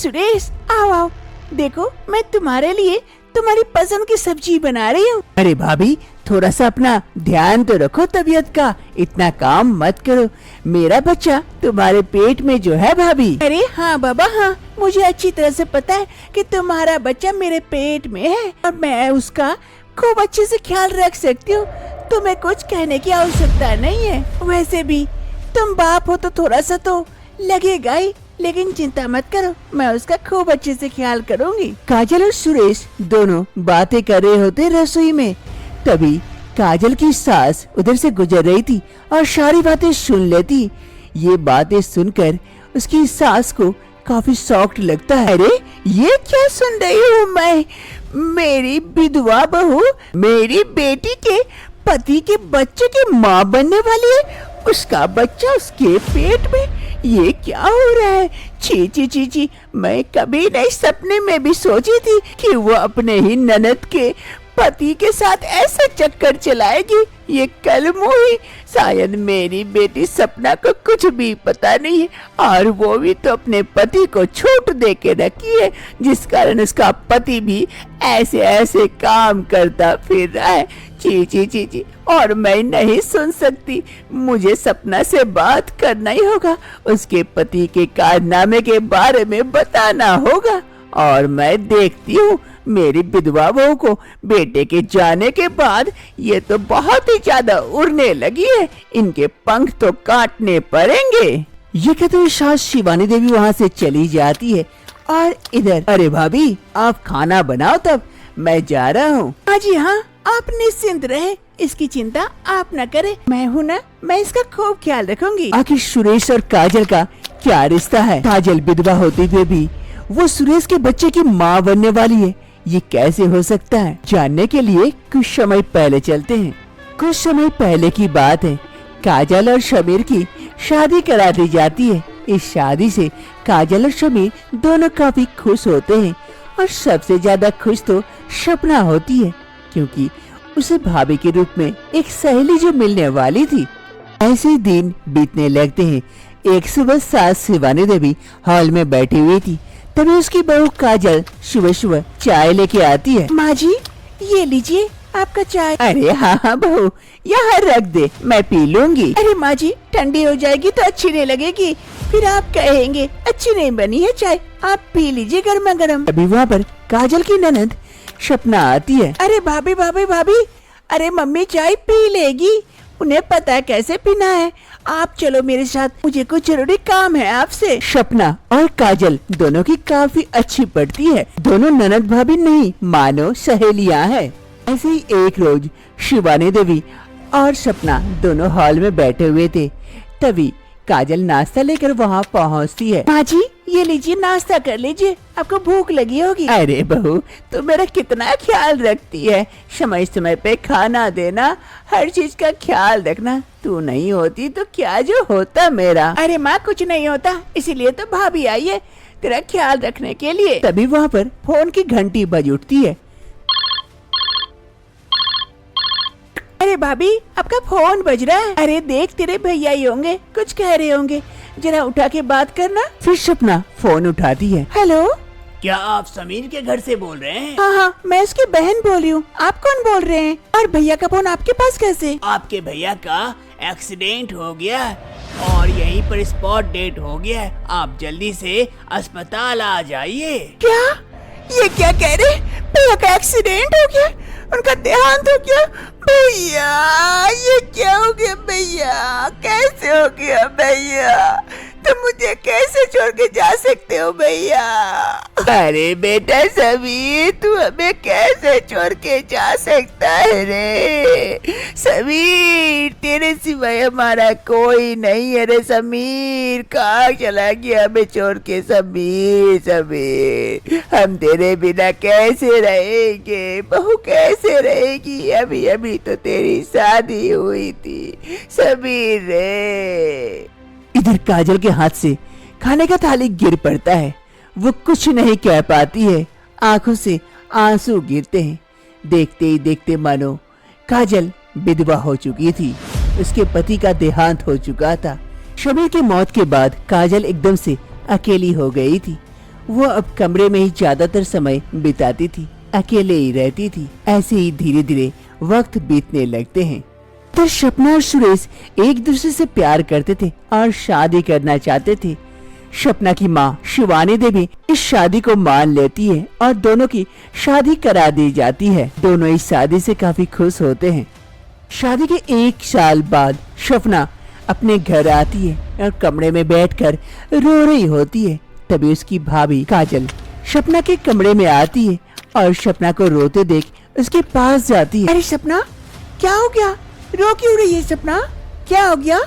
सुरेश, आओ आओ, देखो मैं तुम्हारे लिए तुम्हारी पसंद की सब्जी बना रही हूँ। अरे भाभी, थोड़ा सा अपना ध्यान तो रखो तबीयत का, इतना काम मत करो। मेरा बच्चा तुम्हारे पेट में जो है भाभी। अरे हाँ बाबा हाँ, मुझे अच्छी तरह से पता है कि तुम्हारा बच्चा मेरे पेट में है और मैं उसका खूब अच्छे से ख्याल रख सकती हूँ। तुम्हें कुछ कहने की आवश्यकता नहीं है। वैसे भी तुम बाप हो तो थोड़ा सा तो लगेगा ही, लेकिन चिंता मत करो, मैं उसका खूब अच्छे से ख्याल करूंगी। काजल और सुरेश दोनों बातें कर रहे होते रसोई में। तभी काजल की सास उधर से गुजर रही थी और सारी बातें सुन लेती। ये बातें सुनकर उसकी सास को काफी शॉक्ड लगता है। अरे ये क्या सुन रही हूँ मैं? मेरी विधवा बहू मेरी बेटी के पति के बच्चे की माँ बनने वाली है, उसका बच्चा उसके पेट में। ये क्या हो रहा है? ची ची ची ची, मैं कभी नहीं सपने में भी सोची थी कि वो अपने ही ननद के पति के साथ ऐसा चक्कर चलाएगी। ये कल मुही, शायद मेरी बेटी सपना को कुछ भी पता नहीं है और वो भी तो अपने पति को छूट दे के रखी है, जिस कारण उसका पति भी ऐसे ऐसे काम करता फिर रहा है। ची ची ची ची, और मैं नहीं सुन सकती, मुझे सपना से बात करना ही होगा, उसके पति के कारनामे के बारे में बताना होगा। और मैं देखती हूँ मेरी विधवा बहू को बेटे के जाने के बाद ये तो बहुत ही ज्यादा उड़ने लगी है, इनके पंख तो काटने पड़ेंगे। ये कहते हुए सास शिवानी देवी वहाँ से चली जाती है और इधर, अरे भाभी आप खाना बनाओ, तब मैं जा रहा हूँ। हाँ जी हाँ, आप निश्चिंत रहे, इसकी चिंता आप न करें, मैं हूँ ना, मैं इसका खूब ख्याल रखूंगी। आखिर सुरेश और काजल का क्या रिश्ता है? काजल विधवा होते हुए भी वो सुरेश के बच्चे की माँ बनने वाली है, ये कैसे हो सकता है? जानने के लिए कुछ समय पहले चलते हैं। कुछ समय पहले की बात है, काजल और शमीर की शादी करा दी जाती है। इस शादी से काजल और शमीर दोनों काफी खुश होते हैं और सबसे ज्यादा खुश तो सपना होती है, क्योंकि उसे भाभी के रूप में एक सहेली जो मिलने वाली थी। ऐसे ही दिन बीतने लगते हैं। एक सुबह सास शिवानी देवी हॉल में बैठी हुई थी, तभी उसकी बहू काजल सुबह सुबह चाय लेके आती है। माँ जी ये लीजिए आपका चाय। अरे हाँ हाँ बहू, यहाँ रख दे, मैं पी लूंगी। अरे माँ जी ठंडी हो जाएगी तो अच्छी नहीं लगेगी, फिर आप कहेंगे अच्छी नहीं बनी है चाय, आप पी लीजिए गर्मा गर्म। अभी वहाँ पर काजल की ननद सपना आती है। अरे भाभी भाभी भाभी, अरे मम्मी चाय पी लेगी, उन्हें पता है कैसे पीना है, आप चलो मेरे साथ, मुझे कुछ जरूरी काम है आपसे। सपना और काजल दोनों की काफी अच्छी पड़ती है, दोनों ननद भाभी नहीं मानो सहेलियां हैं। ऐसे ही एक रोज शिवानी देवी और सपना दोनों हॉल में बैठे हुए थे, तभी काजल नाश्ता लेकर वहाँ पहुँचती है। माँ जी ये लीजिए नाश्ता कर लीजिए, आपको भूख लगी होगी। अरे बहू तू मेरा कितना ख्याल रखती है, समय समय पे खाना देना, हर चीज का ख्याल रखना, तू नहीं होती तो क्या जो होता मेरा। अरे माँ कुछ नहीं होता, इसीलिए तो भाभी आई है तेरा ख्याल रखने के लिए। तभी वहाँ पर फोन की घंटी बज उठती है। अरे भाभी आपका फोन बज रहा है। अरे देख तेरे भैया ही होंगे, कुछ कह रहे होंगे, जरा उठा के बात करना। फिर सपना फोन उठाती है। हेलो, क्या आप समीर के घर से बोल रहे हैं? हाँ हाँ मैं उसकी बहन बोल रही हूँ, आप कौन बोल रहे हैं? और भैया का फोन आपके पास कैसे? आपके भैया का एक्सीडेंट हो गया और यहीं पर स्पॉट डेट हो गया है, आप जल्दी से अस्पताल आ जाइए। क्या? ये क्या कह रहे? भैया का एक्सीडेंट हो गया, उनका देहांत हो गया? भैया ये क्या हो गया भैया, कैसे हो गया भैया, तुम मुझे कैसे छोड़ के जा सकते हो भैया? अरे बेटा समीर तू हमें कैसे छोड़ के जा सकता है रे? समीर तेरे सिवाय हमारा कोई नहीं है रे समीर, कहाँ चला गया हमें छोड़ के? समीर समीर हम तेरे बिना कैसे रहेंगे, बहू कैसे रहेगी? अभी अभी तो तेरी शादी हुई थी समीर रे। इधर काजल के हाथ से खाने का थाली गिर पड़ता है, वो कुछ नहीं कह पाती है, आंखों से आंसू गिरते हैं। देखते ही देखते मानो काजल विधवा हो चुकी थी, उसके पति का देहांत हो चुका था। शमीर की मौत के बाद काजल एकदम से अकेली हो गई थी। वो अब कमरे में ही ज्यादातर समय बिताती थी, अकेले ही रहती थी। ऐसे ही धीरे धीरे वक्त बीतने लगते हैं। तो सपना और सुरेश एक दूसरे से प्यार करते थे और शादी करना चाहते थे। सपना की माँ शिवानी देवी इस शादी को मान लेती है और दोनों की शादी करा दी जाती है। दोनों इस शादी से काफी खुश होते हैं। शादी के 1 साल बाद सपना अपने घर आती है और कमरे में बैठकर रो रही होती है। तभी उसकी भाभी काजल सपना के कमरे में आती है और सपना को रोते देख उसके पास जाती है। अरे सपना, क्या हो गया? रो क्यों रही है सपना? क्या हो गया?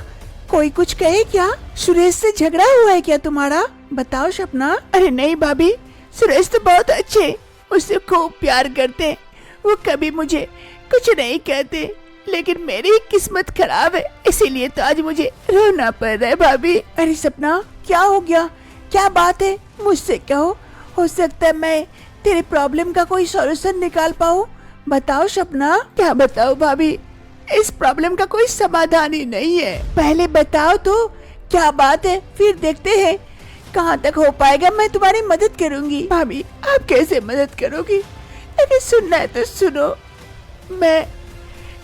कोई कुछ कहे क्या? सुरेश से झगड़ा हुआ है क्या तुम्हारा? बताओ सपना। अरे नहीं भाभी, सुरेश तो बहुत अच्छे, उससे खूब प्यार करते हैं। वो कभी मुझे कुछ नहीं कहते, लेकिन मेरी किस्मत खराब है, इसीलिए तो आज मुझे रोना पड़ रहा है भाभी। अरे सपना, क्या हो गया? क्या बात है? मुझसे कहो, हो सकता है मैं तेरे प्रॉब्लम का कोई सॉल्यूशन निकाल पाऊँ। बताओ सपना। क्या बताओ भाभी, इस प्रॉब्लम का कोई समाधान ही नहीं है। पहले बताओ तो क्या बात है, फिर देखते हैं कहाँ तक हो पाएगा। मैं तुम्हारी मदद करूँगी। भाभी, आप कैसे मदद करोगी? लेकिन सुनना है तो सुनो। मैं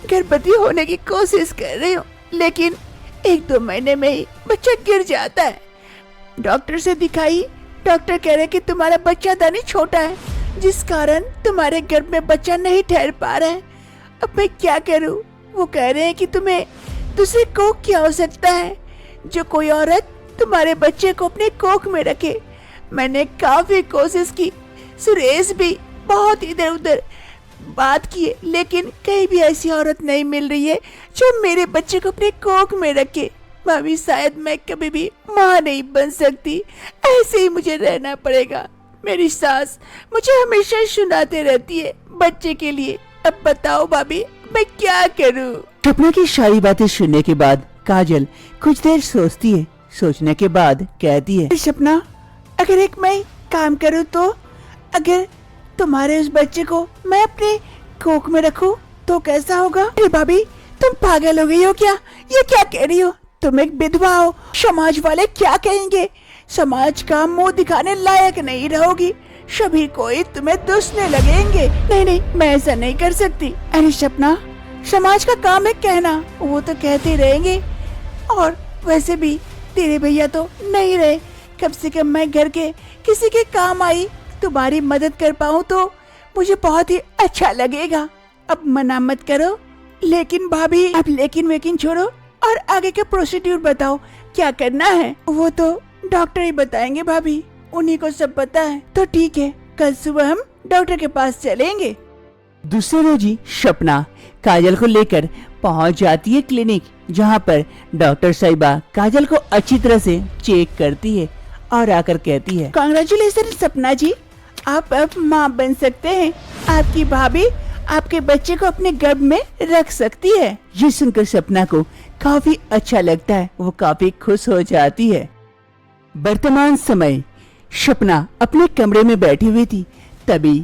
गर्भवती होने की कोशिश कर रही हूँ, लेकिन 1-2 महीने में ही बच्चा गिर जाता है। डॉक्टर से दिखाई, डॉक्टर कह रहे कि तुम्हारा बच्चा दानी छोटा है, जिस कारण तुम्हारे गर्भ में बच्चा नहीं ठहर पा रहा है। अब मैं क्या करूँ? वो कह रहे हैं कि तुम्हें दूसरे कोख की आवश्यकता है, जो कोई औरत तुम्हारे बच्चे को अपने कोख में रखे। मैंने काफी कोशिश की, सुरेश भी बहुत इधर उधर बात की है, लेकिन कहीं भी ऐसी औरत नहीं मिल रही है जो मेरे बच्चे को अपने कोख में रखे। भाभी, शायद मैं कभी भी माँ नहीं बन सकती, ऐसे ही मुझे रहना पड़ेगा। मेरी सास मुझे हमेशा सुनाते रहती है बच्चे के लिए। अब बताओ भाभी, मैं क्या करूं? सपना की सारी बातें सुनने के बाद काजल कुछ देर सोचती है। सोचने के बाद कहती है, सपना, अगर एक मैं काम करूं तो अगर तुम्हारे उस बच्चे को मैं अपने कोख में रखूं तो कैसा होगा? अरे भाभी, तुम पागल हो गई हो क्या? ये क्या कह रही हो? तुम एक विधवा हो, समाज वाले क्या कहेंगे? समाज का मुंह दिखाने लायक नहीं रहोगी, सभी कोई तुम्हें दुसने लगेंगे। नहीं नहीं, मैं ऐसा नहीं कर सकती। अरे सपना, समाज का काम है कहना, वो तो कहते रहेंगे। और वैसे भी तेरे भैया तो नहीं रहे, कम से कम मैं घर के किसी के काम आई, तुम्हारी मदद कर पाऊँ तो मुझे बहुत ही अच्छा लगेगा। अब मना मत करो। लेकिन भाभी, अब लेकिन वेकिन छोड़ो और आगे का प्रोसीड्यूर बताओ, क्या करना है? वो तो डॉक्टर ही बताएंगे भाभी, उन्हीं को सब पता है। तो ठीक है, कल सुबह हम डॉक्टर के पास चलेंगे। दूसरे रोज ही सपना काजल को लेकर पहुंच जाती है क्लिनिक, जहां पर डॉक्टर साहिबा काजल को अच्छी तरह से चेक करती है और आकर कहती है, कांग्रेचुलेशन सपना जी, आप अब माँ बन सकते हैं। आपकी भाभी आपके बच्चे को अपने गर्भ में रख सकती है। ये सुनकर सपना को काफी अच्छा लगता है, वो काफी खुश हो जाती है। वर्तमान समय सपना अपने कमरे में बैठी हुई थी, तभी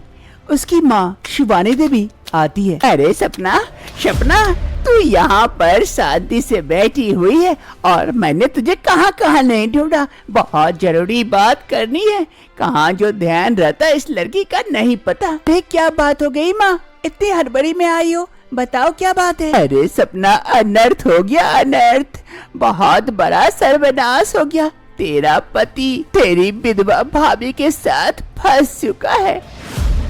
उसकी माँ शिवानी देवी आती है। अरे सपना, सपना, तू यहाँ पर शांति से बैठी हुई है और मैंने तुझे कहाँ कहाँ नहीं ढूंढा। बहुत जरूरी बात करनी है, कहाँ जो ध्यान रहता है इस लड़की का नहीं पता। अरे क्या बात हो गई माँ, इतनी हड़बड़ी में आई हो, बताओ क्या बात है? अरे सपना, अनर्थ हो गया, अनर्थ, बहुत बड़ा सर्वनाश हो गया। तेरा पति तेरी विधवा भाभी के साथ फंस चुका है,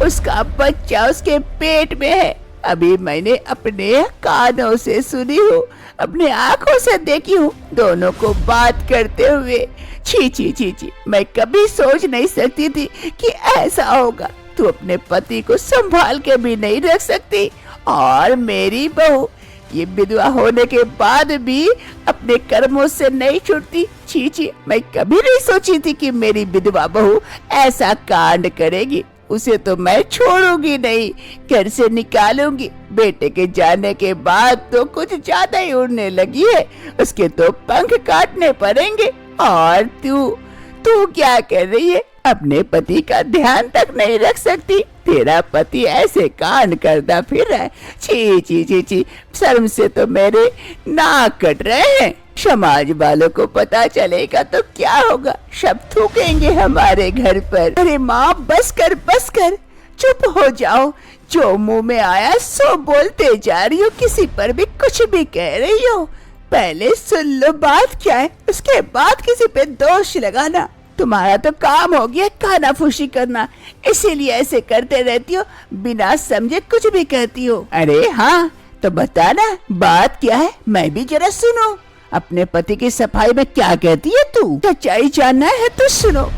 उसका बच्चा उसके पेट में है। अभी मैंने अपने कानों से सुनी हूँ, अपने आँखों से देखी हूँ दोनों को बात करते हुए। छी छी छी छी, मैं कभी सोच नहीं सकती थी कि ऐसा होगा। तू अपने पति को संभाल के भी नहीं रख सकती, और मेरी बहू ये विधवा होने के बाद भी अपने कर्मों से नहीं छूटती। छी छी, मैं कभी नहीं सोची थी कि मेरी विधवा बहू ऐसा कांड करेगी। उसे तो मैं छोड़ूंगी नहीं, घर से निकालूंगी। बेटे के जाने के बाद तो कुछ ज्यादा ही उड़ने लगी है, उसके तो पंख काटने पड़ेंगे। और तू क्या कर रही है? अपने पति का ध्यान तक नहीं रख सकती। तेरा पति ऐसे कांड करता फिर रहा है। छी छी छी छी, शर्म से तो मेरे नाक कट रहे हैं। समाज वालों को पता चलेगा तो क्या होगा, सब थूकेंगे हमारे घर पर। अरे माँ बस कर, चुप हो जाओ। जो मुंह में आया सो बोलते जा रही हो, किसी पर भी कुछ भी कह रही हो। पहले सुन लो बात क्या है, उसके बाद किसी पे दोष लगाना। तुम्हारा तो काम हो गया कानाफूसी करना, इसीलिए ऐसे करते रहती हो, बिना समझे कुछ भी कहती हो। अरे हाँ तो बताना बात क्या है, मैं भी जरा सुनो। अपने पति की सफाई में क्या कहती है तू? सच्चाई जानना है तो सुनो।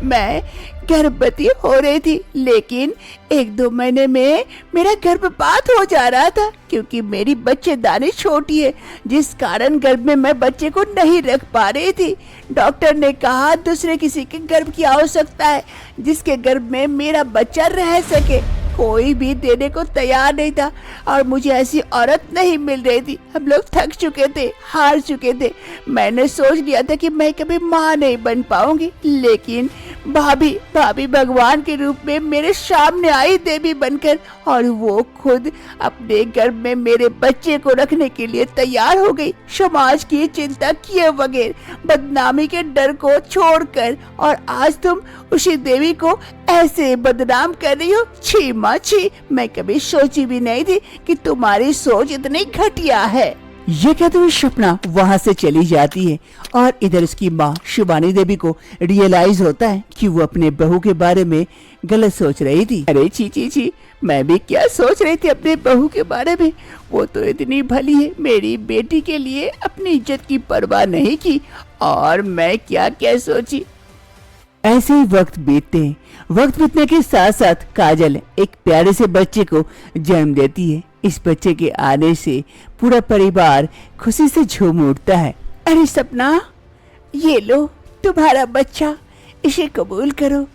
मैं गर्भवती हो रही थी, लेकिन 1-2 महीने में मेरा गर्भपात हो जा रहा था, क्योंकि मेरी बच्चेदानी छोटी है, जिस कारण गर्भ में मैं बच्चे को नहीं रख पा रही थी। डॉक्टर ने कहा दूसरे किसी के गर्भ की आवश्यकता है, जिसके गर्भ में मेरा बच्चा रह सके। कोई भी देने को तैयार नहीं था और मुझे ऐसी औरत नहीं मिल रही थी। हम लोग थक चुके थे, हार चुके थे। मैंने सोच लिया था कि मैं कभी माँ नहीं बन पाऊंगी, लेकिन भाभी भगवान के रूप में मेरे सामने आई देवी बनकर, और वो खुद अपने गर्भ में मेरे बच्चे को रखने के लिए तैयार हो गई, समाज की चिंता किए बगैर, बदनामी के डर को छोड़कर। और आज तुम उसी देवी को ऐसे बदनाम कर रही हो। छी माँ छी, मैं कभी सोची भी नहीं थी कि तुम्हारी सोच इतनी घटिया है। ये कहते हुए सपना वहाँ से चली जाती है और इधर उसकी माँ शिवानी देवी को रियलाइज होता है कि वो अपने बहू के बारे में गलत सोच रही थी। अरे छी, मैं भी क्या सोच रही थी अपने बहू के बारे में। वो तो इतनी भली है, मेरी बेटी के लिए अपनी इज्जत की परवाह नहीं की, और मैं क्या सोची। ऐसे ही वक्त बीतते हैं। वक्त बीतने के साथ साथ काजल एक प्यारे से बच्चे को जन्म देती है। इस बच्चे के आने से पूरा परिवार खुशी से झूम उठता है। अरे सपना, ये लो तुम्हारा बच्चा, इसे कबूल करो,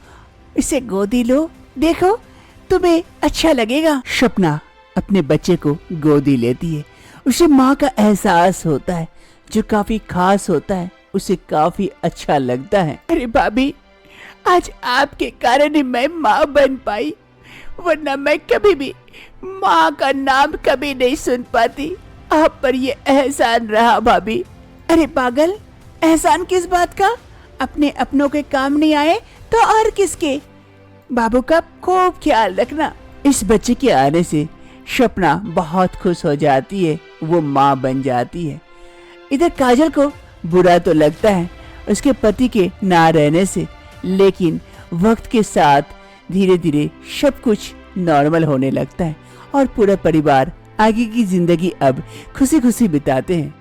इसे गोदी लो, देखो तुम्हें अच्छा लगेगा। सपना अपने बच्चे को गोदी लेती है। उसे माँ का एहसास होता है, जो काफी खास होता है, उसे काफी अच्छा लगता है। अरे भाभी, आज आपके कारण ही मैं माँ बन पाई, वरना मैं कभी भी माँ का नाम कभी नहीं सुन पाती। आप पर ये एहसान रहा भाभी। अरे पागल, एहसान किस बात का? अपने अपनों के काम नहीं आए तो और किसके? बाबू का खूब ख्याल रखना। इस बच्चे के आने से सपना बहुत खुश हो जाती है, वो माँ बन जाती है। इधर काजल को बुरा तो लगता है उसके पति के ना रहने से, लेकिन वक्त के साथ धीरे धीरे सब कुछ नॉर्मल होने लगता है और पूरा परिवार आगे की जिंदगी अब खुशी खुशी बिताते हैं।